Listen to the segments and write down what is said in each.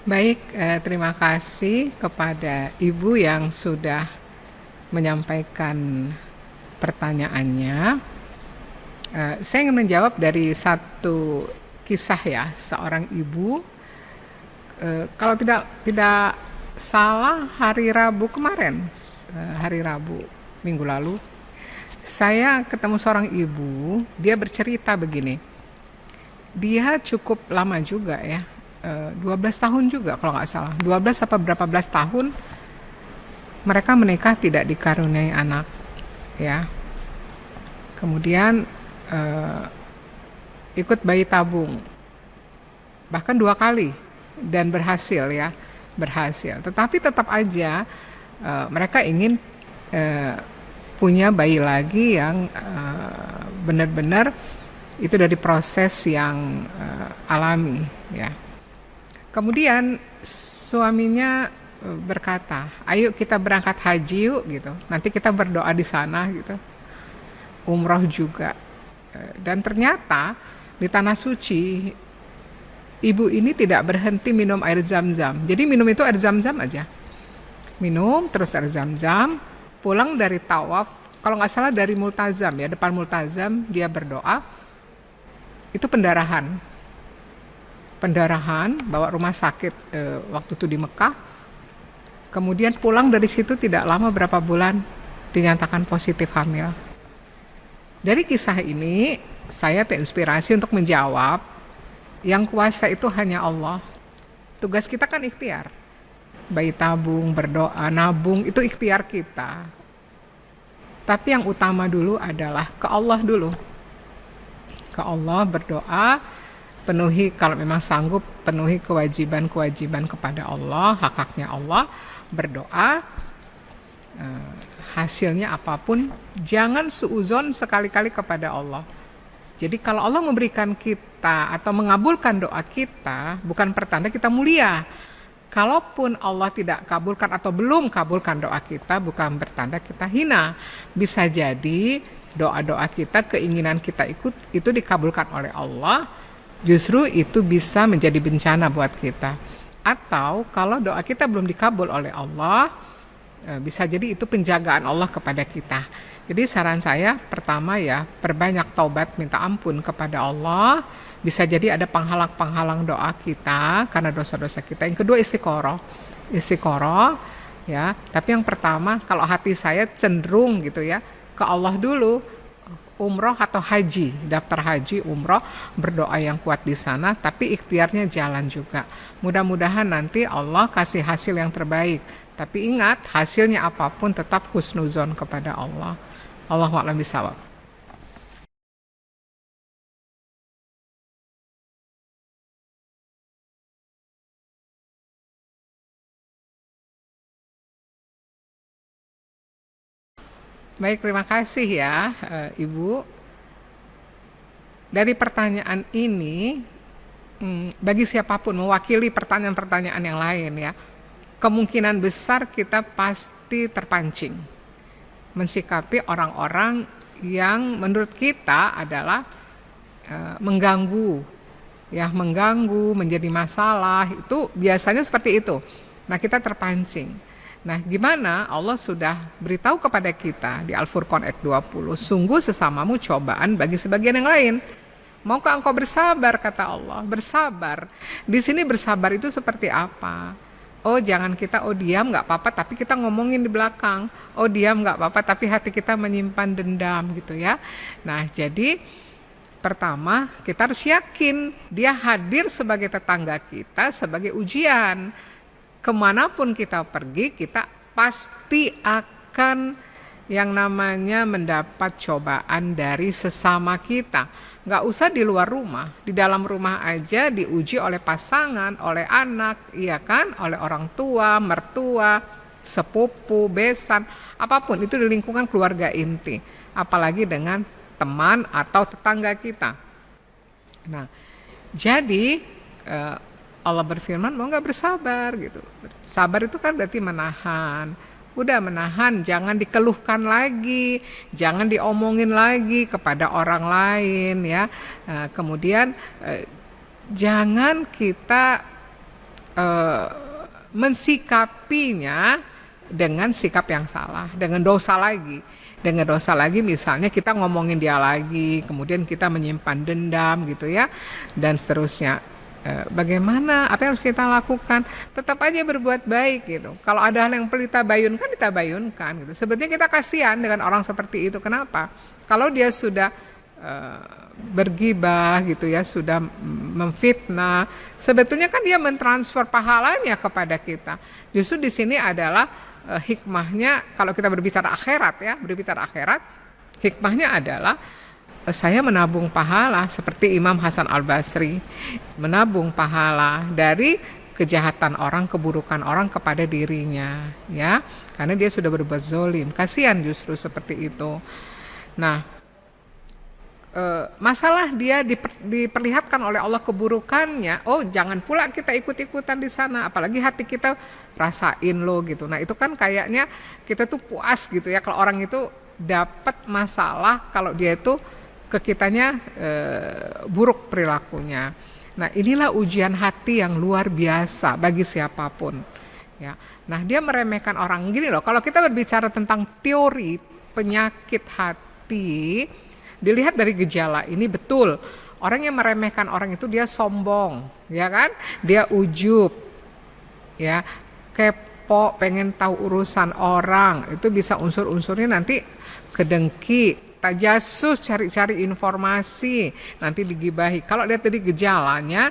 Baik, terima kasih kepada Ibu yang sudah menyampaikan pertanyaannya. Saya ingin menjawab dari satu kisah ya, seorang ibu. Kalau tidak salah hari Rabu kemarin, hari Rabu minggu lalu, saya ketemu seorang ibu. Dia bercerita begini. Dia cukup lama juga ya, 12 tahun juga kalau nggak salah. 12 apa berapa belas tahun mereka menikah tidak dikaruniai anak ya. Kemudian ikut bayi tabung bahkan 2 kali dan berhasil ya, berhasil. Tetapi tetap aja mereka ingin punya bayi lagi yang benar-benar itu dari proses yang alami ya. Kemudian suaminya berkata, ayo kita berangkat haji yuk gitu. Nanti kita berdoa di sana gitu. Umroh juga. Dan ternyata di tanah suci ibu ini tidak berhenti minum air zam-zam. Jadi minum itu air zam-zam aja. Minum terus air zam-zam. Pulang dari tawaf, kalau nggak salah dari multazam ya, depan multazam dia berdoa. Itu pendarahan. Pendarahan, bawa rumah sakit waktu itu di Mekah. Kemudian pulang dari situ tidak lama, berapa bulan dinyatakan positif hamil. Dari kisah ini saya terinspirasi untuk menjawab, yang kuasa itu hanya Allah. Tugas kita kan ikhtiar. Bayi tabung, berdoa, nabung, itu ikhtiar kita. Tapi yang utama dulu adalah ke Allah dulu. Ke Allah berdoa, penuhi kalau memang sanggup, penuhi kewajiban-kewajiban kepada Allah, hak-haknya Allah, berdoa, hasilnya apapun, jangan suuzon sekali-kali kepada Allah. Jadi kalau Allah memberikan kita atau mengabulkan doa kita, bukan pertanda kita mulia. Kalaupun Allah tidak kabulkan atau belum kabulkan doa kita, bukan bertanda kita hina. Bisa jadi doa-doa kita, keinginan kita itu dikabulkan oleh Allah, justru itu bisa menjadi bencana buat kita. Atau kalau doa kita belum dikabul oleh Allah, bisa jadi itu penjagaan Allah kepada kita. Jadi saran saya pertama ya, perbanyak taubat minta ampun kepada Allah. Bisa jadi ada penghalang-penghalang doa kita karena dosa-dosa kita. Yang kedua istiqoroh. Istiqoroh ya. Tapi yang pertama kalau hati saya cenderung gitu ya, ke Allah dulu. Umroh atau haji, daftar haji, umroh, berdoa yang kuat di sana, tapi ikhtiarnya jalan juga. Mudah-mudahan nanti Allah kasih hasil yang terbaik. Tapi ingat, hasilnya apapun tetap husnuzon kepada Allah. Allahu a'lam bishawab. Baik, terima kasih ya Ibu. Dari pertanyaan ini, bagi siapapun mewakili pertanyaan-pertanyaan yang lain ya, kemungkinan besar kita pasti terpancing mensikapi orang-orang yang menurut kita adalah mengganggu, ya mengganggu, menjadi masalah, itu biasanya seperti itu. Nah kita terpancing. Nah gimana Allah sudah beritahu kepada kita di Al-Furqan ayat 20, sungguh sesamamu cobaan bagi sebagian yang lain. Maukah engkau bersabar, kata Allah. Bersabar. Di sini bersabar itu seperti apa? Oh jangan kita, oh diam nggak apa-apa, tapi kita ngomongin di belakang. Oh diam nggak apa-apa, tapi hati kita menyimpan dendam gitu ya. Nah jadi pertama kita harus yakin dia hadir sebagai tetangga kita, sebagai ujian. Kemanapun kita pergi, kita pasti akan yang namanya mendapat cobaan dari sesama kita. Nggak usah di luar rumah, di dalam rumah aja diuji oleh pasangan, oleh anak, iya kan, oleh orang tua, mertua, sepupu, besan, apapun itu di lingkungan keluarga inti. Apalagi dengan teman atau tetangga kita. Nah, jadi Allah berfirman mau nggak bersabar gitu. Sabar itu kan berarti menahan. Udah menahan, jangan dikeluhkan lagi, jangan diomongin lagi kepada orang lain ya. Kemudian jangan kita eh, mensikapinya dengan sikap yang salah, dengan dosa lagi. Dengan dosa lagi misalnya kita ngomongin dia lagi, kemudian kita menyimpan dendam gitu ya, dan seterusnya. Bagaimana, apa yang harus kita lakukan? Tetap aja berbuat baik gitu. Kalau ada hal yang perlu ditabayunkan, ditabayunkan gitu. Sebetulnya kita kasihan dengan orang seperti itu. Kenapa? Kalau dia sudah bergibah gitu ya, sudah memfitnah, sebetulnya kan dia mentransfer pahalanya kepada kita. Justru di sini adalah hikmahnya, kalau kita berbicara akhirat ya, hikmahnya adalah saya menabung pahala seperti Imam Hasan Al-Basri menabung pahala dari kejahatan orang, keburukan orang kepada dirinya ya, karena dia sudah berbuat zolim. Kasihan justru seperti itu. Nah, masalah dia diperlihatkan oleh Allah keburukannya, oh jangan pula kita ikut-ikutan di sana, apalagi hati kita rasain lo gitu. Nah itu kan kayaknya kita tuh puas gitu ya kalau orang itu dapat masalah, kalau dia itu ke kitanya buruk perilakunya. Nah inilah ujian hati yang luar biasa bagi siapapun ya. Nah dia meremehkan orang gini loh. Kalau kita berbicara tentang teori penyakit hati, dilihat dari gejala ini betul. Orang yang meremehkan orang itu dia sombong, ya kan? Dia ujub, ya, kepo, pengen tahu urusan orang. Itu bisa unsur-unsurnya nanti kedengki, tajasus, cari-cari informasi, nanti digibahi. Kalau lihat dari gejalanya,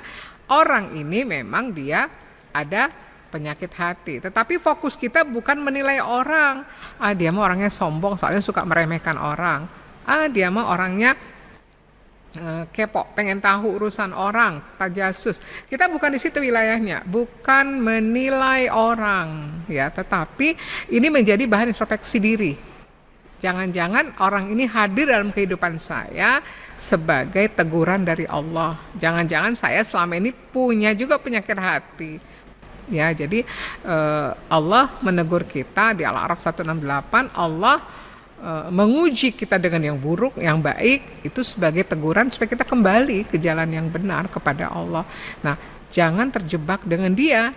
orang ini memang dia ada penyakit hati. Tetapi fokus kita bukan menilai orang. Dia mah orangnya sombong, soalnya suka meremehkan orang. Dia mah orangnya kepo, pengen tahu urusan orang, tajasus. Kita bukan di situ wilayahnya, bukan menilai orang, ya. Tetapi ini menjadi bahan introspeksi diri. Jangan-jangan orang ini hadir dalam kehidupan saya sebagai teguran dari Allah. Jangan-jangan saya selama ini punya juga penyakit hati. Ya, jadi Allah menegur kita di Al-A'raf 168, Allah menguji kita dengan yang buruk, yang baik, itu sebagai teguran supaya kita kembali ke jalan yang benar kepada Allah. Nah, jangan terjebak dengan dia.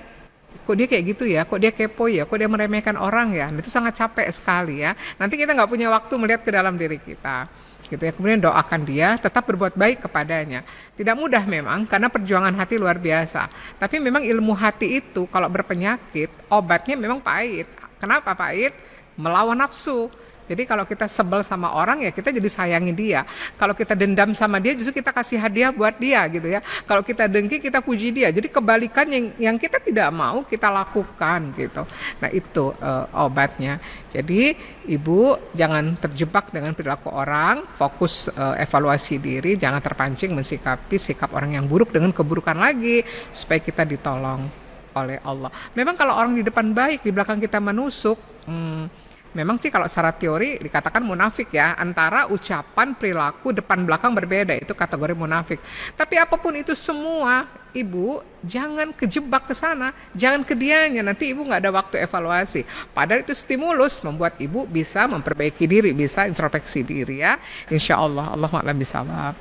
Kok dia kayak gitu ya, kok dia kepo ya, kok dia meremehkan orang ya. Nah, itu sangat capek sekali ya. Nanti kita nggak punya waktu melihat ke dalam diri kita gitu ya. Kemudian doakan dia, tetap berbuat baik kepadanya. Tidak mudah memang, karena perjuangan hati luar biasa. Tapi memang ilmu hati itu kalau berpenyakit, obatnya memang pahit. Kenapa pahit? Melawan nafsu. Jadi kalau kita sebel sama orang ya kita jadi sayangi dia. Kalau kita dendam sama dia justru kita kasih hadiah buat dia gitu ya. Kalau kita dengki kita puji dia. Jadi kebalikan yang kita tidak mau kita lakukan gitu. Nah itu obatnya. Jadi ibu jangan terjebak dengan perilaku orang. Fokus evaluasi diri. Jangan terpancing mensikapi sikap orang yang buruk dengan keburukan lagi. Supaya kita ditolong oleh Allah. Memang kalau orang di depan baik, di belakang kita menusuk, memang sih kalau secara teori dikatakan munafik ya, antara ucapan, perilaku, depan belakang berbeda, itu kategori munafik. Tapi apapun itu semua, ibu jangan kejebak ke sana, jangan ke dianya, nanti ibu nggak ada waktu evaluasi. Padahal itu stimulus membuat ibu bisa memperbaiki diri, bisa introspeksi diri ya. Insya Allah, Allahu'a'lam bishawab.